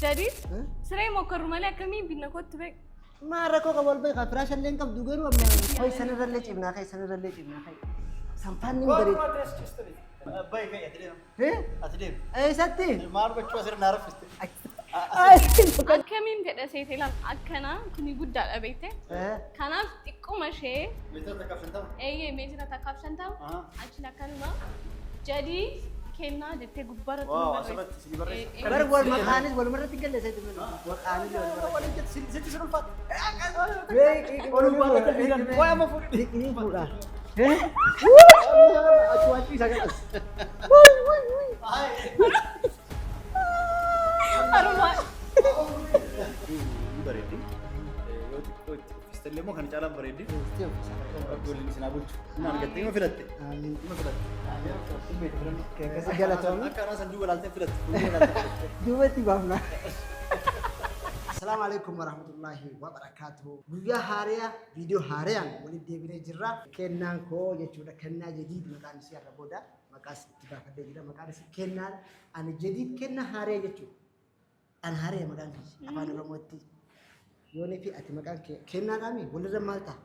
جديد سري مكرر مالك مين بينا كنت بك ما ركوا قبل بيك فراش اللي انقب دوغر وما خي سنه اللي جبنا خي سنه اللي جبنا خي سامباني مدري باي كي اتديم ايه اتديم اي ستي ما بتشوف سر نعرف كمين كده سيتي لا أكنا كني بود على بيته كان تكو ماشي متى تكافنتم ايه ميجنا تكافشنتم أشلا كلمة جديد كنا جت غبرة واو أسمعت سيدي بريش بر بول مخانس بول مرة تقول لي سيدي منو مخانس ولا جت سيدي شنو الفات ايه ولا بالك الفيلم ويا ما فوق ini pura أشواتي ساكت woi woi woi أروح بريدي استلموا كان جالم بريدي أقول لي سنابول نان قلت ما فلت ما فلت segala tahun أكان أصلا جوا لالتين فلت dua tiba pula Assalamualaikum warahmatullahi wabarakatuh. Guyyaa haaraa viidiyoo haaraan walitti deebinee jirra. Kennaan koo jechuudha. Kennaa jadiid maqaan isii irra booda maqaas itti baafadhee jira. Maqaan isii kennaa ani jadiid kennaa haaraa jechuudha. Ani haaraa maqaan kee afaan Oromootti yoonii fi ati maqaan kee kennaadhaami walirra maal ta'a?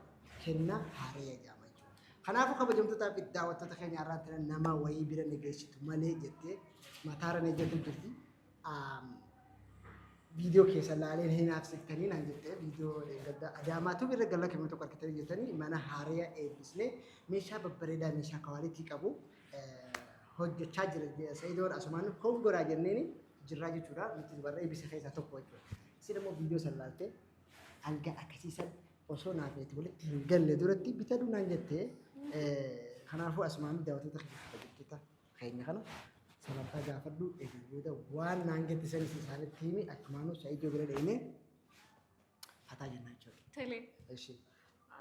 Kennaa haaraa jedhama jechuudha. Kanaafuu kabajamtootaa fi daawwattoota keenya irratti nama wayii bira negeessitu malee jettee mataara ne jettu jirti. فيديو كيس اللي هنا نفسكتني نجدته فيديو أداماتو بيرجع لك كم تقول كتير جتني مانا هاريا بسنة ميشا ببريدا ميشا كواليتي كابو هو جتشاجر سيدور أسمانو كم غورا جنني جراجي تورا مثل برا بس خيسة توقف سيدا مو فيديو سلالته ألقى أكسيسا وصونا فيه تقول تنقل لدورتي بتدو نجدته خنافو أسمانو داوتو تخيل كتا خيرنا خنا سلامتا جافدو إبودا وان نانجت سني سالت تيمي أكمانو سعيدو بره دينه حتى جنة جوري. تلي. إيشي.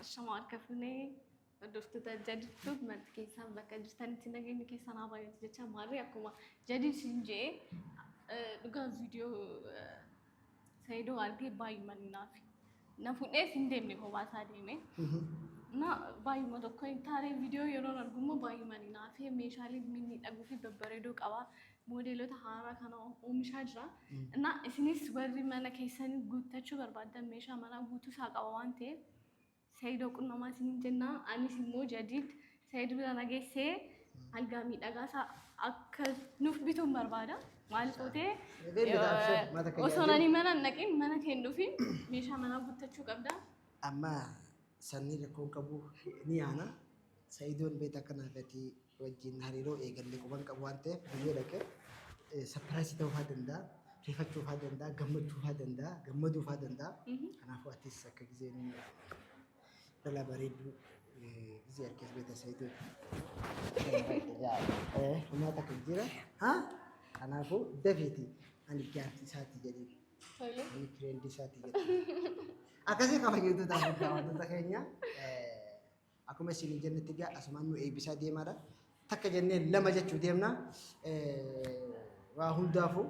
الشمال كفني دفت تجدد توب ما كيسان بك جستني تناقين كيسان أبغى يجتشا ماري أكما جديد سنجي لقى فيديو سعيدو عارفي باي ماني نافي نافون إيه سندمني هو باساديمه نا باي ما دكتور ثاري فيديو يرون أرجوما باي ماني نافي ميشالي مني أقول ببردوك أوا موديلو تهارا كانوا ومشاجرة نا إسني سواري مانا كيسان قوتا شو بربادا ميشا مانا قوتو ساق أوانته سيدو كنا ما سنين جنا أني سمو جديد سيدو بنا نجيسه الجامي أجاسا أكل نوف بيتهم بربادا مالكوته وصلني مانا نكين مانا كين نوفين ميشا مانا قوتا شو قبدا أما سني لكون كبو نيانا سيدون بيتا كنا بتي وجين هاريرو إيجال لكوبان كبوانته بيجي لك سبرايز توفى دندا ريفت توفى دندا جمد توفى دندا جمد توفى دندا أنا فواتيس كجزين بلا بريد زي أركز بيتا سيدون وما تكجيرا ها أنا فو دفيتي أنا جارتي ساتي جديد أنا كريندي ساتي جديد أكاسي كم يجوا تاخذ دعوة تكينيا aku masih di jannah tiga asmanu bisa dia mana tak jannah lama jatuh dia mana wahul dafu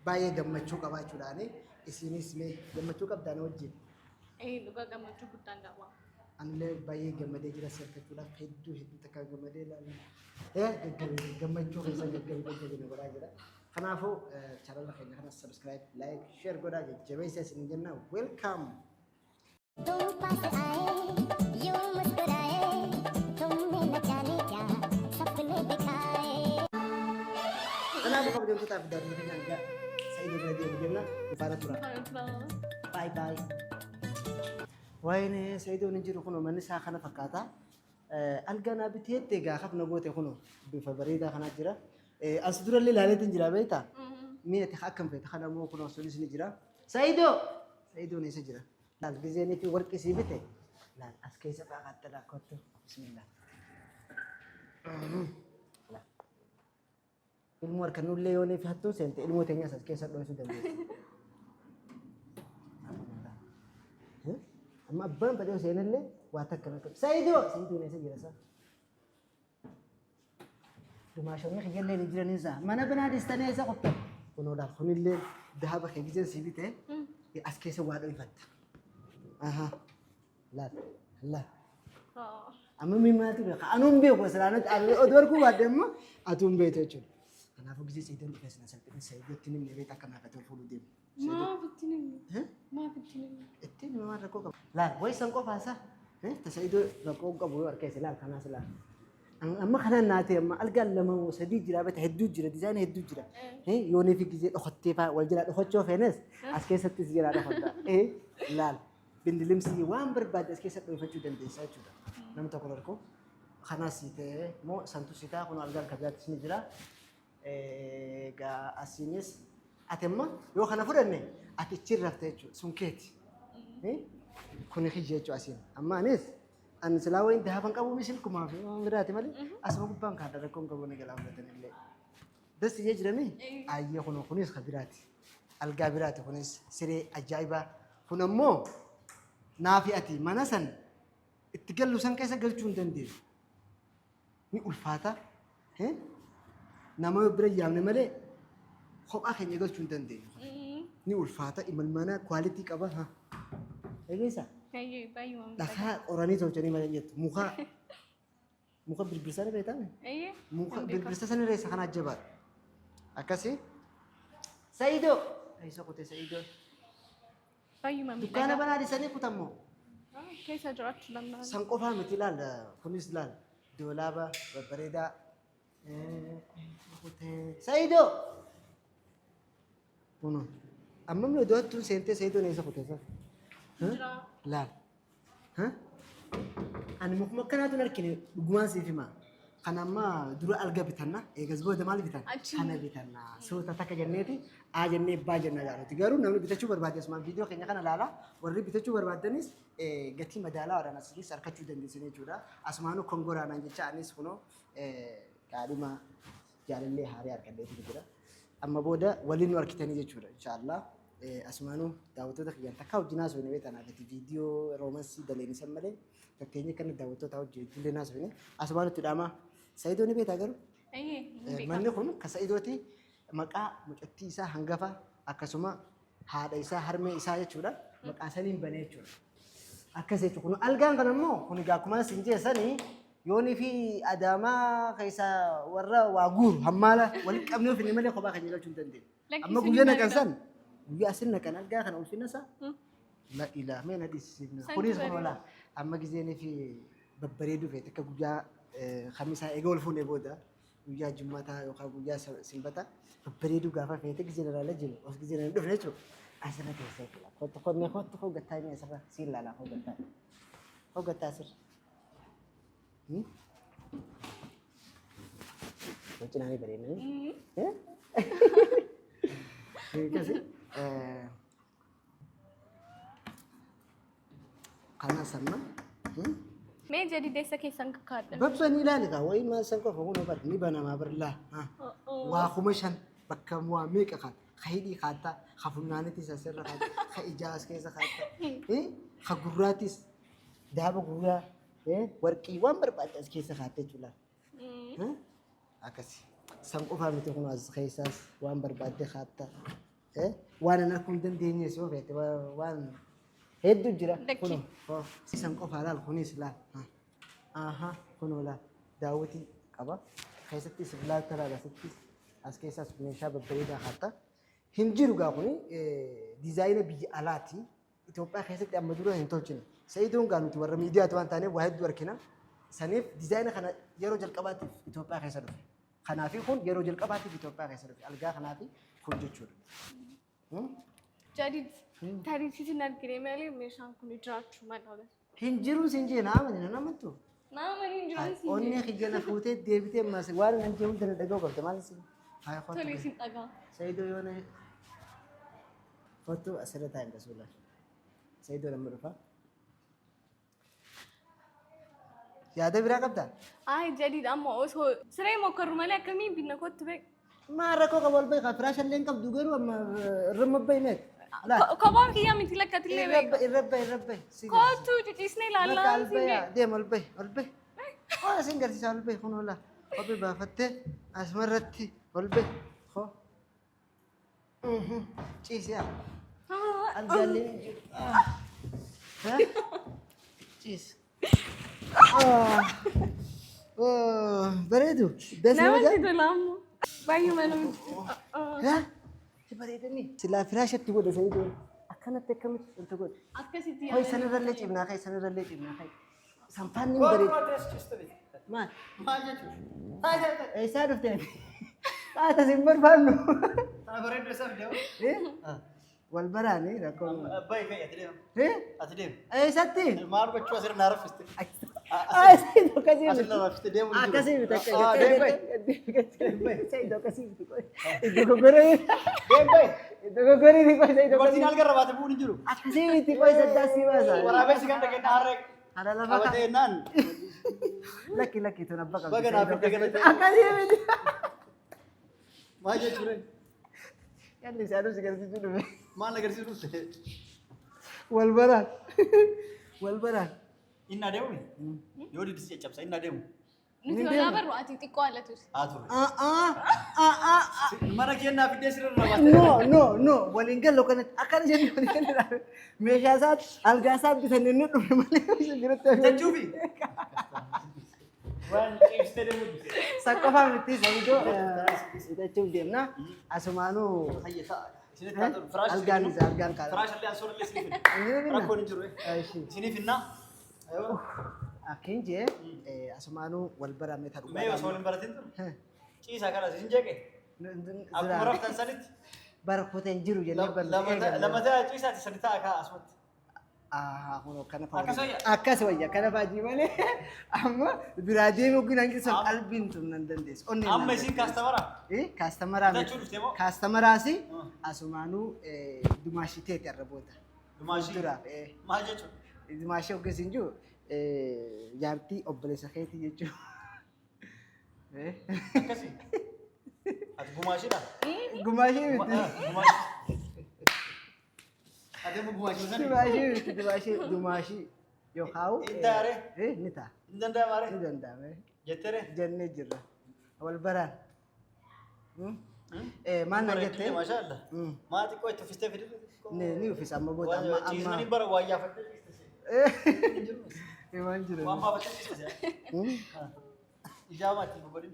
bayar gamma cukup apa curane isini semai gamma cukup dan wajib luka gamma cukup tanda wah anle bayar gamma dia jelas kerana hidu tak gamma dia lah gamma cukup saja gamma jadi nak berada lah karena aku cara lah kena subscribe like share goda je jadi saya sini jannah welcome तुम पास आए यूं मुस्कुराए तुमने न जाने क्या सपने दिखाए kenapa kamu jemput aku dari mana enggak saya juga dia begini pada turun bye bye wah ini saya itu ninjiru kuno mana saya kana fakata algana bitiet tega khaf nagote kuno بفبريدا خنا جرا أصدر اللي لالت نجرا بيتا مين تحكم في تخنا مو كنا سوليس نجرا سيدو نيس جرا لا الجزيني في ورك سيبته لا أسكي سبعة قتلا كتو بسم الله لا المور كانوا اللي يوني في هتو سنت الموت ينيا أسكي سبعة سودان أما بام بدو سين اللي واتك كنا سيدو نيس جرا سا دماشوني خجل لي نجرا نيسا ما نبنا دستاني إذا قط كنوا لا خون اللي ذهب خجل سيبته أسكي سواد ويفت لا أما مين ما تبي أنوم بيو بس أنا أدور كوا دم أتوم بيتو Kanaafuu gisee Sa'idoon dhufee sina salphina Sa'iidootti nimni beektaa kanaaf ati ol fuudhuu deemu. ما بتنمي ما بتنمي Ittiin maal rakkoo qaba? Laal waysan qofaasa? Sa'iidoo rakkoo qabu yoo harkeessa laal kanaas laal. Amma kanaan naatee amma algaan lama sadii jira bata hedduu jira dizaayinii hedduu jira. Yoonii fi gisee dhokottee fa'aa wal jala dhokochoo feenes as keessattis jira dhokota. Laal bindilimsii waan barbaade as keessatti dhufachuu dandeessa jechuudha. Namni tokko rakkoo kanaas ta'ee moo santu sitaa kun algaan kabjaattis ni jira. Egaa asiinis ati amma yoo kana fudhanne ati ittiin rafte jechuudha sun keeti. Kuni hijjee jechuudha asiin. Amma anis ani silaa wayin daafan qabu misil kumaaf waan biraati malee asuma gubbaan kaadha rakkoon qabu ni galaa fudhatan illee. Dasti jee jiranii ayyee kunis ka biraati. Algaa biraati kunis siree ajaa'ibaa. Kun ammoo naafi ati mana san itti gallu san keessa galchuu hin dandeessu. Ni ulfaata. Nama bira yaamne malee kophaa keenya galchuu hin dandeenyu. Ni ulfaata imalmana kwaalitii qaba. Egeessa? ايوه ايوه Dhakaa qoranii tolchanii malee jettu. Muka birbirsaa ni beektaa? ايوه Muka birbirsa sana irra isa kana ajjabaadha. Akkasii. Sa'iidoo. Isa kutee Sa'iidoo. ايوه Dukkaana banaa dhisanii kutammoo. كيف جربت لما San qofaa miti laal kunis laal doolaaba babbareedaa. Sa'iidoo. Kunuun. Amma mi iddoo hattuun seentee Sa'iidoo na isa kutee sana. Laal. Ani mukuma akkanaatu argine dhugumaan siif hima. Kan amma dura alga bitanna eegas booda maal bitan? Kana bitanna. Soota takka jenneeti jennee abbaa jenna jaalatti. Garuu namni bitachuu barbaade asumaan viidiyoo keenya kana laala. Warri bitachuu barbaadanis gatii madaalaa waraana asiis harkachuu dandeessan jechuudha. Asumaanuu kongoraanaan jecha anis kunoo qaadhima jaalallee haarii argadheetu jira. Amma booda waliin nu harkitanii jechuudha. Inshaallah. Asumaanuu daawwattoota kiyyaan takka hojjinaa soofne beekan agati viidiyoo roomansii daleenisan malee fakkeenyi kan daawwattoota hojjetillee naasofne asumaanutti dhaama Sa'iidoo ni beektaa garuu manni kun ka Sa'iidooti maqaa mucattii isaa hangafa akkasuma haadha isaa harmee isaa jechuudha maqaa saniin banee jechuudha akkas jechuudha kun algaan kan ammoo kun egaa akkuma isin jeessanii yoonii fi adaamaa keessa warra waa guuru hammaala walitti qabnee ofiin malee kophaa keenya galchuu hin dandeenye amma guyyaa naqan san guyyaa asin naqan algaa kana ulfina isaa la ilaa mee nadhiisisifna kunis kun wala amma gizeenii fi babbareeduu feete akka guyyaa khamisaa eega ol fuunee booda guyyaa jummataa yookaan guyyaa sinbataa babbareeduu gaafa feete gizeen irraa jiru of gizeen irraa dhufne jechuudha asirra teessee jira kottu konnee kottu hoggattaa inni asirra siin laalaa hoggattaa asirra. Wajjinaanii bareedanii. Kasi kana sama. ما جديد ليس كيسان كادن Babbanii ilaali kaa wayii maal san qofa kun bar ni banamaa barlaa. Waa kuma shan bakka waa meeqa kan hidhii kaata hafunnaanitis asirra kaata ha ijaas keessa kaata ha gurraatis daaba gurraa warqii waan barbaadde as keessa kaata jechuudha. Akkasi san qofaa miti kun as keessaas waan barbaadde kaata waan an akkuma dandeenye si ofeete waan hedduu jira kun san qofaa laal kunis laal kunoo laal daawwitii qaba keessattis laal taraa asittis as keessaas meeshaa babbareedaa kaata hin jiru gaa kuni diizaayina biyya alaati Itoophiyaa keessatti amma dura hin tolchine Sa'iidoon gaa nuti warra miidiyaatu waan taaneef waa hedduu argina saniif diizaayina kana yeroo jalqabaatiif Itoophiyaa keessa dhufe kanaafi kun yeroo jalqabaatiif Itoophiyaa keessa dhufe algaa kanaafi kun jechuudha. جديد تاريخي تنقلي مالي مشان كل جراتشو ما نقول hin jiru sin jee naamani na namattu. نعم أنا جرانسي Onni kijana fuutee deebitee maas waan nan jee hundana dhaga'u qabda maal isin. تولي سين أجا Sa'iidoo yoo na foto asirra taa'in kasuula. Sa'iidoo nama dhufa. Yaada biraa qabdaa? جديد أما أوسو سري ما كرر مالي كمين بينا كنت بك Maa rakkoo qaba ol bahi kaa firaasha illee hin qabdu garuu amma irra bahi meet. كمان كيا مثل لك تلي بك Irra bahi. كوتو تجسني لا Bakka لا albaya deema ol bahi. Waan isin garsiisaa ol bahi kun oola. Kophee baafattee asumarratti ol bahi. Hoo. Ciisi yaa. Algaallee hin jiru. Ciisi. Bareedu. نعم تدلامو بايو مالو ها تبريدني سلا فراش تقول سيدو أكنت تكمل أنت تقول أكسيتي هاي سنة رلّيت ابنها هاي سنة رلّيت ابنها هاي سامباني بريد ما maal jechuudha. إيش عارف تاني تسمر فانو Sana bareedduu isaaf deemu. إيه والبراني ركون Abbaay ka'e ati deemu. إيه Ati deemu. إيه ستي Maal gochuu asirra naa raffiste. سيدو كذي Asirra raffiste deemu hin jiru. أكاسي بتك Deemu bayi. سيدو كذي بتك إدو كوري Deemu bayi. إدو كوري دي كوي سيدو Dubartiin كذي halkan rabaate bu'uun hin jiru. أكاسي بتك كوي سداسي باسا Waraabessi kan dhageenye harree هذا لا qabatee naan. لكي تنبقى Baga naaf itti galate. أكاسي بتك Maal jechuudha. يلا سيدو سيدو سيدو Maal agarsiisu dhufte. والبران والبران Inni adeemu yoo didisi caccabsa inni adeemu. نتي ولا برو أتي تقوالتوس Haa ture. آه Mana kennaa fiddee sirra rabaate. no ولين لو كانت أكل جن ولين ميشاسات الجاسات بتنين نور مالي Jechuufi. Waan ciibsitee deemu dhufte. سقفا متي سيدو إذا تشوف ديمنا أسمانو Hayyataa. Isinitti haa ta'u firaash. ألجان كذا Firaash illee ansoorii illee isiniif finna. Rakkoon hin jiru. أيشي Isiniif finnaa. Aywa. أكين جي أسمانو والبرا متى Mee osoo waliin baratin ture. Ciisaa kanas hin jeeqe. Akkuma raftan sanitti. بركوتين جيرو جنب lama ta'a ciisaati sadi ta'a kaa asumatti. هو كان Akkasayya. أكاسويا كان فاجي مالي أما برادي ممكن أنك سام قلبين تمنن دندس Amma isin kaastamara. إيه كاستمرا Bitachuu dhufte moo? كاستمرا سي أسمانو دماشي تيتي الربوتا Dumaashii. درا إيه Maal jechuudha? دماشي وكسينجو جارتي أبليس خيتي يجو إيه Akkasii. Ati gumaashiidha? دماشي Gumaashii. Ati immoo gumaashii sani? دماشي يو خاو Indaare. إيه نتا Hin danda'amaare? ندن دامه Jettere? جنة جرا والبران إيه ما Bareeddillee نجت maashaa Allah. Maa xiqqoo itti uffistee fiduu? ني في سما بود Ciisni bara waa iyyaafadde ciiste. إيمان Waan جرا baafatee ciiste. Ijaaba itti godhin.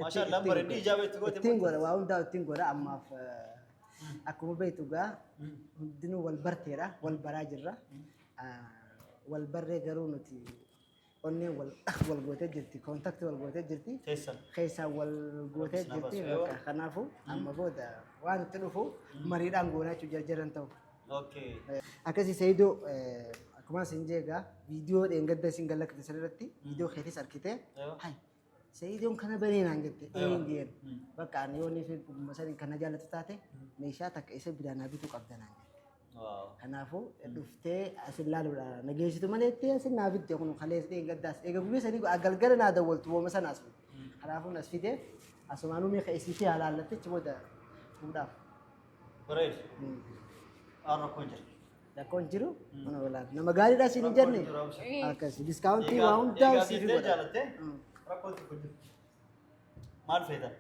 Maashaa Allah bareeddi ijaaba itti goote. تينغورا واوندا تينغورا أما في أكو بيتوغا دينو والبرتيرا والبراجرا والبرة قرونتي أني والجوتة جرتي كونتاكت والجوتة جرتي Teessan. خيسا والجوتة جرتي خنافو أما بودا وان تلوفو مريض أنغونا تجرجرن تو Okay. أكاسي سيدو أكما سنجيغا فيديو إنغدا سنغلق تسررتي فيديو خيتي سركتة Aywa. هاي سيدو كنا بنين أنجتي أيوة. إنديان بقى أنا يوني في مثلا كنا جالة تاتي ميشاتك إيش بدنا بيتو قبضنا Wow. Kanaafuu dhuftee asin laaluudha nageessitu malee itti asin naa fitte kun kalees dhee gaddaas eega guyyaa sanii galgala naa dawwaltu wooma sana as kanaafuu nas fide asumaanuu meeqa isiitii haalaallatte achi booda fuudhaaf Bareed. Waan rakkoon jira. rakkoon jiru mana walaal nama gaariidhaa siin hin jenne akkasi diskaawuntii waa hundaa siif godha jaalattee rakkoon tokko jiru. Maal feetan?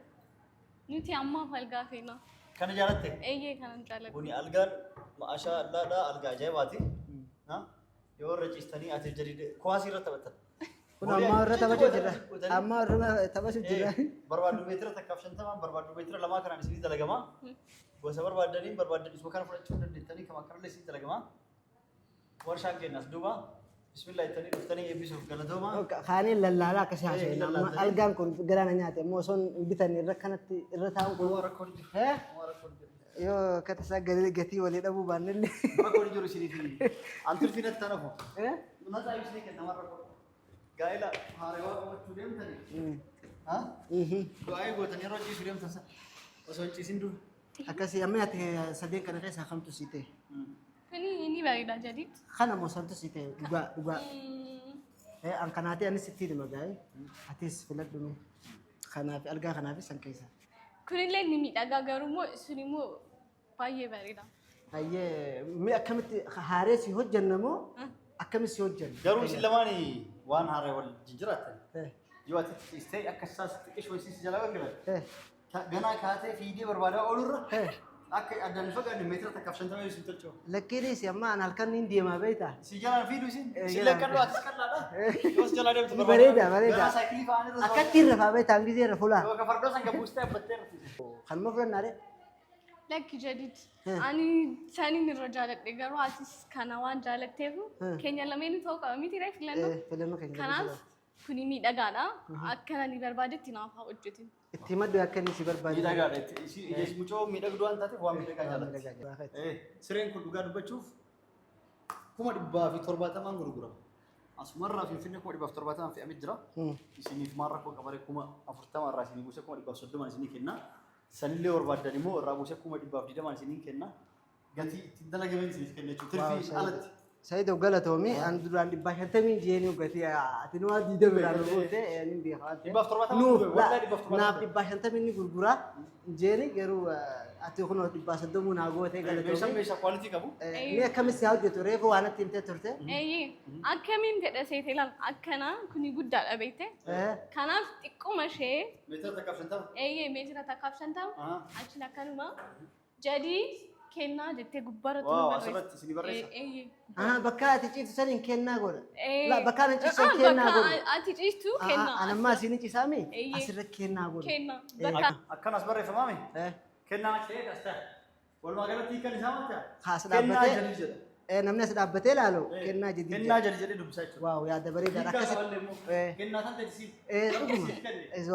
نتي أما فالقا فينا Kana jaalatte? أيه كان جالك Kuni algaan maashaa Allaadhaa algaa ajaa'ibaati. Yoo irra ciistanii ati jadii kuwaasii irra taphatan. kun ammaa irra taphachuu jira ammaa irra taphachuu jira Barbaaddu meetira takkaaf shantamaan barbaaddu meetira lamaa kanaan isinii dalagamaa. Gosa barbaaddaniin barbaaddan isuma kana fudhachuu dandeettanii kama kanallee isinii dalagamaa. Warshaan keenyas duuba bismillah ittanii dhuftanii eebbisuuf galatoomaa. kaanii lallaalaa akkasii haasa'e amma algaan kun garaana nyaate immoo osoon bitan irra kanatti irra taa'u kun Waa rakkoon jiru. hee Waa rakkoon jiru. yoo akkata isaa gatii walii dhabuu baannillee Rakkoon jiru isinii fi anturfii natti tanafu. hee Nataa ibsinii kennamaa rakkoo. Gaa'ela haarewaa qabachuu deemtanii. Du'aa gootanii yeroo ciisuu deemtan sana osoo hin ciisin dura. akkasii amma ati sadeen kana keessaa kamtu sii ta'e إني بعيدة جديد kana moo santu sii ta'e dhugaa an kanaati anis itti hidhima gaa'e atis filadhume kanaaf algaa kanaafis san keessa كل اللي نميت أجاجر مو سليمو بايه بعيدة hayyee mi akkamitti haaree si hojjanna moo akkamitti si hojjanna Garuu isin lamaanii waan haaree wal jijjiraatan. Yoo ati ciistee akka isaas xiqqeessu wayisiis jalaa gaggabate. Ganaa kaatee fiigee barbaadaa oolurra Akka addaan fagaanne meetira takkaaf 50 isin tolchoo. Lakkiin amma an halkan ni deema beektaa. Si jalaan fiidu isin. Si lakkadhu atis qal'aadha. Yoos jalaa deemtu Bareeda bareeda. Gara saayikilii fa'aan irra. Akkatti irra faa beektaa hangisee irra fulaa. Yoo gafardoo san gabuustee abbattee irratti. Kanuma fudhannaa de. Lakki jedhit. Ani saniin irra jaaladhe garuu atis kana waan jaalatteef keenya lameen ta'uu qaba miti ree filannoo. Filannoo keenya. Kanaaf kuni miidhagaadha. Akkana ni barbaadetti naaf haa hojjetin. Itti maddu akka inni si barbaadu. Miidhagaadha. Isi mucoo miidhagduu waan taateef waan miidhagaa jaalatti. Sireen kun dhugaa dubbachuuf 1,770 gurgurama. Asumarraa Finfinnee 1,770 fe'amee jira. Isiniif maarra koo qabaree 40 irraa isinii buusee 1,130 isinii kenna. Sanillee barbaaddan immoo irraa buusee 1,220 isinii kenna. Gatii ittiin dalagameen isiniif kenna jechuudha. Tirfii alatti. Sayyidu galatoomii an duraan 150 jeeni gati ati nu adi dabiraan goote ni beekaate. 170 naaf 150 ni gurgura jeeni garuu ati kun 170 na goote galatoomii. Meeshaa quality qabu. Ni akkamis yaa hojjetu reefu waan itti himtee turte. Akkamiin fedha seete ilaal akkana kuni guddaadha beekte. Kanaaf xiqquma ishee meetira takkaaf 50. Meetira takkaaf 50 achi akkanuma jadi kenna jettee gubbaarra Waaw asirratti isinii barreessa. Bakka ati ciiftu saniin kennaa godha. La bakka ati ciiftu san kennaa godha. Ati ciiftu kenna. Anammaa isin ciisaami asirra kennaa godha. Kenna. Bakka. Akkanas barreeffamaami. Kennaa ta'ee dhasta. Walumaa galatti kan isaa mataa. Haas Kennaa dhaabbatee. jedhi jedha. Namni as dhaabbatee ilaalu kennaa jedhi. Kennaa jedhi dubbisaa jechuudha. Waaw yaada bareedaadha akkasitti. Kennaa kan ta'e siif. Dhuguma.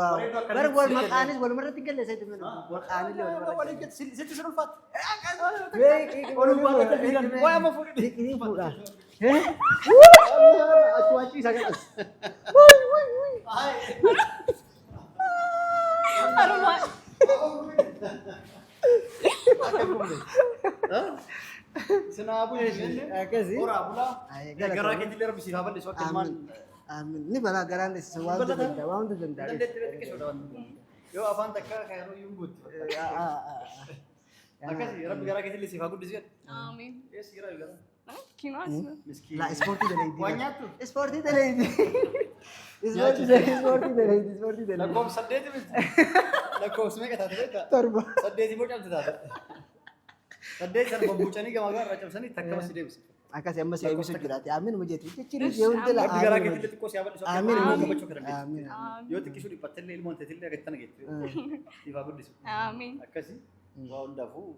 Waaw. Bar wal maqaanis walumarratti galle sayyidu minu. Maqaanillee walumarratti. Sitti sun ulfaata. Walumaa Waa amma fuudhi. ni fuudha. Achi isa galas. Haruma. Sinaabu Akkasii. Ora bula. Galata. Garaa keetti illee rabbi siif haa bal'isu akka ilmaan. Aamin. Ni balaa garaan isa waan danda'a waan danda'a. Dandeettii xiqqeessuudha waan. Yoo afaan takka kaayaroo iyyuu guutti. Akkasii rabbi garaa keetti illee siif haa guddisu jedhu. Amiin. Eessi garaa garaa. Kinoas. Miskiin. La ispoortii dalayti. Waan nyaattu? Ispoortii dalayti. Ispoortii dalayti. Ispoortii dalayti. Lakkoofsa 8 miti. Lakkoofsa meeqa taate beektaa? Torba. 8 immoo cabsi taate. 8 sana bobbuucanii gamaa gamaa irraa cabsanii takka masi deebisu. Akkasii amma si eebisu jiraate. Aamin mujeetu. Jechuun jechuun dala. Rabbi garaa keetti illee xiqqoo si haa bal'isu akka Aamin. ilmaan qabachuu kan dandeessu. Aamin. Yoo xiqqisuu dhiphatte illee ilmoon ta'e illee akka tana geettu. Siif haa guddisu. Amiin. Akkasii waa hundaafuu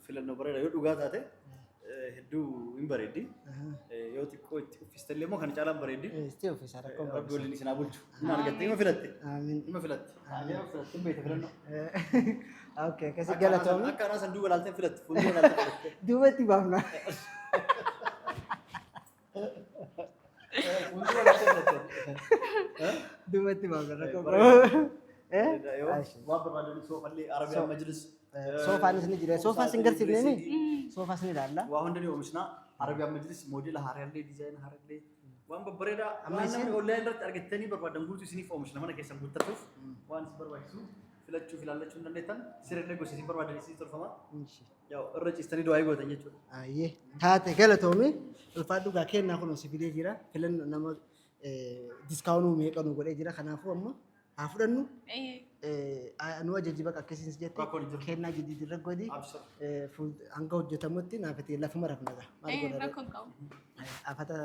filannoo bareeda yoo dhugaa taate hedduu hin bareeddi. Yoo xiqqoo itti uffiste illee immoo kan caalaan bareeddi. Isti ofiisa rakkoo. Rabbi waliin isin haa bulchu. Inni argatte ima filatte. Aamin. Ima filatte. Ajaa'iba filatte hin beekte filannoo. Okay, akkasii galatoomii. Akka anaa san duuba laaltee filatte. Fuuldura laaltee filatte. Duubatti baafna. Fuuldura laaltee filatte. Duubatti baafna rakkoo. Waan barbaadanii soofallee Arabiyaa Majlis. Soofaanis ni jira. Soofaas hin garsiifnee Soofaas ni ilaalla. Waa hunda ni oomishna. Arabiyaa Majlis moodela haaraallee diizaayina haaraallee. Waan babbareedaa waan namni onlaayinii irratti argattanii barbaadan guutuu isiniif oomishna mana keessan guuttatuuf waan isin barbaachisu filachuu fi ilaallachuu hin dandeettan sirriilee gosa isin barbaadan isin tolfama. Yaa irra ciistanii du'aa gootan jechuudha. Ayyee taate galatoomii ulfaadhu gaa kennaa kun si fidee jira. Filannoo nama diskaawunuu meeqa nu godhee jira. Kanaafuu amma haa fudhannu. Nu ajaji bakka akkasiin jette kennaa jiddiitti irra godhi. Hanga hojjetamutti naafate lafuma rafnaga. Rakkoon qabu. Afata.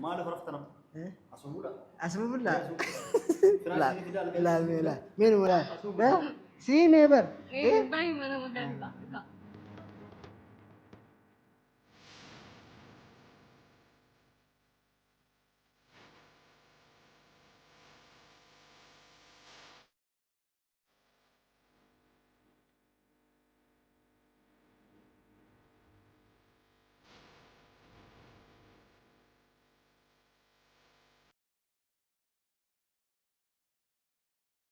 Maaliif raftanam? Asumuudha. Asumuudha. Laal mee laal. Meenuma laal. Sii mee bar. Baay'ee mana magaalaa.